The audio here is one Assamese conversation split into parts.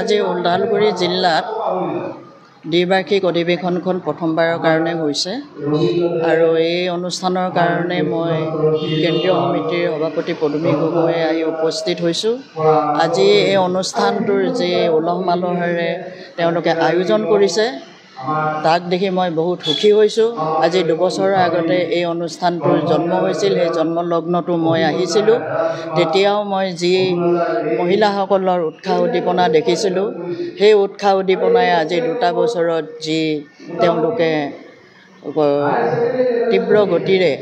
আজি ওদালগুৰি জিলাত দ্বিবাৰ্ষিক অধিৱেশনখন প্ৰথমবাৰৰ কাৰণে হৈছে আৰু এই অনুষ্ঠানৰ কাৰণে মই কেন্দ্ৰীয় সমিতিৰ সভাপতি পদুমী গগৈ আহি উপস্থিত হৈছোঁ। আজি এই অনুষ্ঠানটোৰ যি উলহ মালহেৰে তেওঁলোকে আয়োজন কৰিছে তাক দেখি মই বহুত সুখী হৈছোঁ। আজি 2 বছৰৰ আগতে এই অনুষ্ঠানটোৰ জন্ম হৈছিল, সেই জন্মলগ্নটো মই আহিছিলোঁ। তেতিয়াও মই যি মহিলাসকলৰ উৎসাহ উদ্দীপনা দেখিছিলোঁ, সেই উৎসাহ উদ্দীপনাই আজি 2 বছৰত যি তেওঁলোকে তীব্ৰ গতিৰে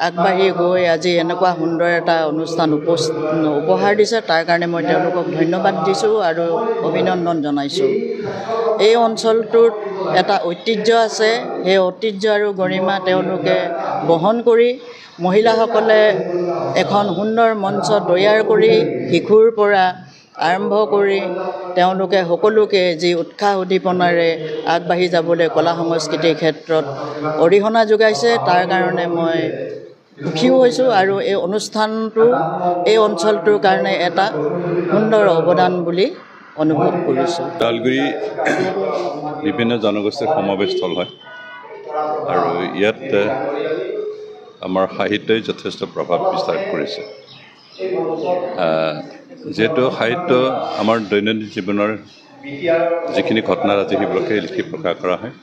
আগবাঢ়ি গৈ আজি এনেকুৱা সুন্দৰ এটা অনুষ্ঠান উপহাৰ দিছে, তাৰ কাৰণে মই তেওঁলোকক ধন্যবাদ দিছোঁ আৰু অভিনন্দন জনাইছোঁ। এই অঞ্চলটোত এটা ঐতিহ্য আছে, সেই ঐতিহ্য আৰু গৰিমা তেওঁলোকে বহন কৰি মহিলাসকলে এখন সুন্দৰ মঞ্চ তৈয়াৰ কৰি শিশুৰ পৰা আৰম্ভ কৰি তেওঁলোকে সকলোকে যি উৎসাহ উদ্দীপনাৰে আগবাঢ়ি যাবলৈ কলা সংস্কৃতিৰ ক্ষেত্ৰত অৰিহণা যোগাইছে, তাৰ কাৰণে মই সুখীও হৈছোঁ আৰু এই অনুষ্ঠানটো এই অঞ্চলটোৰ কাৰণে এটা সুন্দৰ অৱদান বুলি অনুভৱ কৰিছোঁ। ওদালগুৰি বিভিন্ন জনগোষ্ঠীৰ সমাৱেশস্থল হয় আৰু ইয়াত আমাৰ সাহিত্যই যথেষ্ট প্ৰভাৱ বিস্তাৰ কৰিছে। যিহেতু সাহিত্য আমাৰ দৈনন্দিন জীৱনৰ যিখিনি ঘটনাৰাজি সেইবোৰকে লিখি প্ৰকাশ কৰা হয়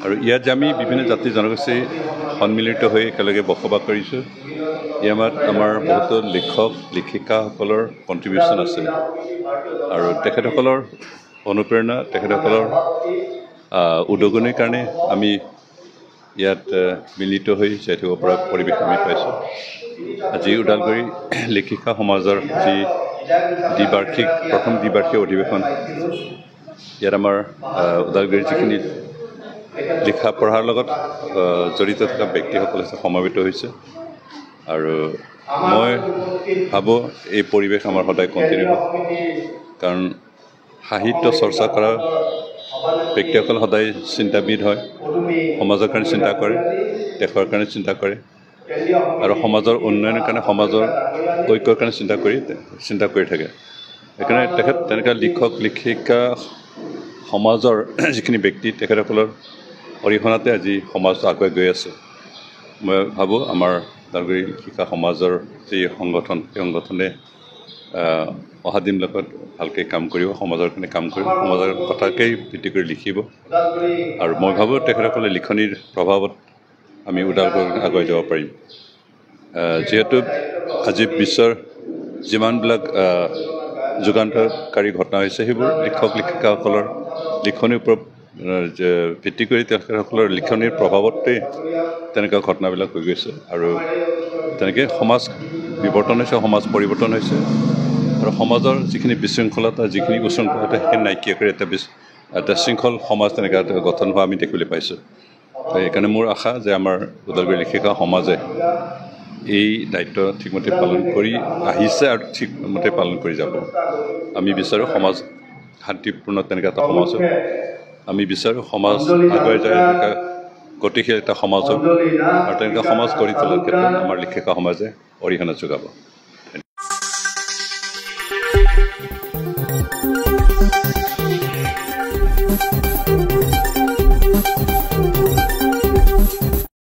আৰু ইয়াত আমি বিভিন্ন জাতি জনগোষ্ঠী সন্মিলিত হৈ একেলগে বসবাস কৰিছোঁ। ইয়াত আমাৰ বহুতো লেখক লেখিকাসকলৰ কণ্ট্ৰিবিউশ্যন আছে আৰু তেখেতসকলৰ অনুপ্ৰেৰণা, তেখেতসকলৰ উদগনিৰ কাৰণে আমি ইয়াত মিলিত হৈ জীয়াই থাকিব পৰা পৰিৱেশ আমি পাইছোঁ। আজি ওদালগুৰি লেখিকা সমাজৰ যি প্ৰথম দ্বিবাৰ্ষিক অধিৱেশন, ইয়াত আমাৰ ওদালগুৰিৰ যিখিনি লিখা পঢ়াৰ লগত জড়িত থকা ব্যক্তিসকল সমবেত হৈছে আৰু মই ভাবোঁ এই পৰিৱেশ আমাৰ সদায় কণ্টিনিউ হ'ব, কাৰণ সাহিত্য চৰ্চা কৰা ব্যক্তিসকল সদায় চিন্তাবিদ হয়, সমাজৰ কাৰণে চিন্তা কৰে, দেশৰ কাৰণে চিন্তা কৰে আৰু সমাজৰ উন্নয়নৰ কাৰণে, সমাজৰ ঐক্যৰ কাৰণে চিন্তা কৰি থাকে। সেইকাৰণে তেনেকুৱা লিখক লেখিকা সমাজৰ যিখিনি ব্যক্তি, তেখেতসকলৰ অৰিহণাতে আজি সমাজ আগুৱাই গৈ আছে। মই ভাবোঁ আমাৰ ওদালগুৰি লেখিকা সমাজৰ যি সংগঠন, সেই সংগঠনে অহা দিনবিলাকত ভালকৈ কাম কৰিব, সমাজৰ কাৰণে কাম কৰিব, সমাজৰ কথাকেই ভিত্তি কৰি লিখিব আৰু মই ভাবোঁ তেখেতসকলে লিখনিৰ প্ৰভাৱত আমি ওদালগুৰিত আগুৱাই যাব পাৰিম। যিহেতু আজি বিশ্বৰ যিমানবিলাক যুগান্তকাৰী ঘটনা হৈছে, সেইবোৰ লিখক লেখিকাসকলৰ লিখনিৰ ওপৰত ভিত্তি কৰি তেখেতসকলৰ লিখনিৰ প্ৰভাৱতেই তেনেকুৱা ঘটনাবিলাক হৈ গৈছে আৰু তেনেকৈ সমাজ বিৱৰ্তন হৈছে, সমাজ পৰিৱৰ্তন হৈছে আৰু সমাজৰ যিখিনি বিশৃংখলতা, যিখিনি উশৃংখলতা, সেইখিনি নাইকিয়া কৰি এটা শৃংখল সমাজ তেনেকৈ গঠন হোৱা আমি দেখিবলৈ পাইছোঁ। সেইকাৰণে মোৰ আশা যে আমাৰ ওদালগুৰি লেখিকা সমাজে এই দায়িত্ব ঠিকমতে পালন কৰি আহিছে আৰু ঠিকমতে পালন কৰি যাব। আমি বিচাৰোঁ সমাজ শান্তিপূৰ্ণ তেনেকুৱা এটা সমাজ হওক, আমি বিচাৰোঁ সমাজ আগুৱাই যায় তেনেকুৱা গতিশীল এটা সমাজ হওক আৰু তেনেকুৱা সমাজ গঢ়ি তোলাৰ ক্ষেত্ৰত আমাৰ লেখিকা সমাজে অৰিহণা যোগাব।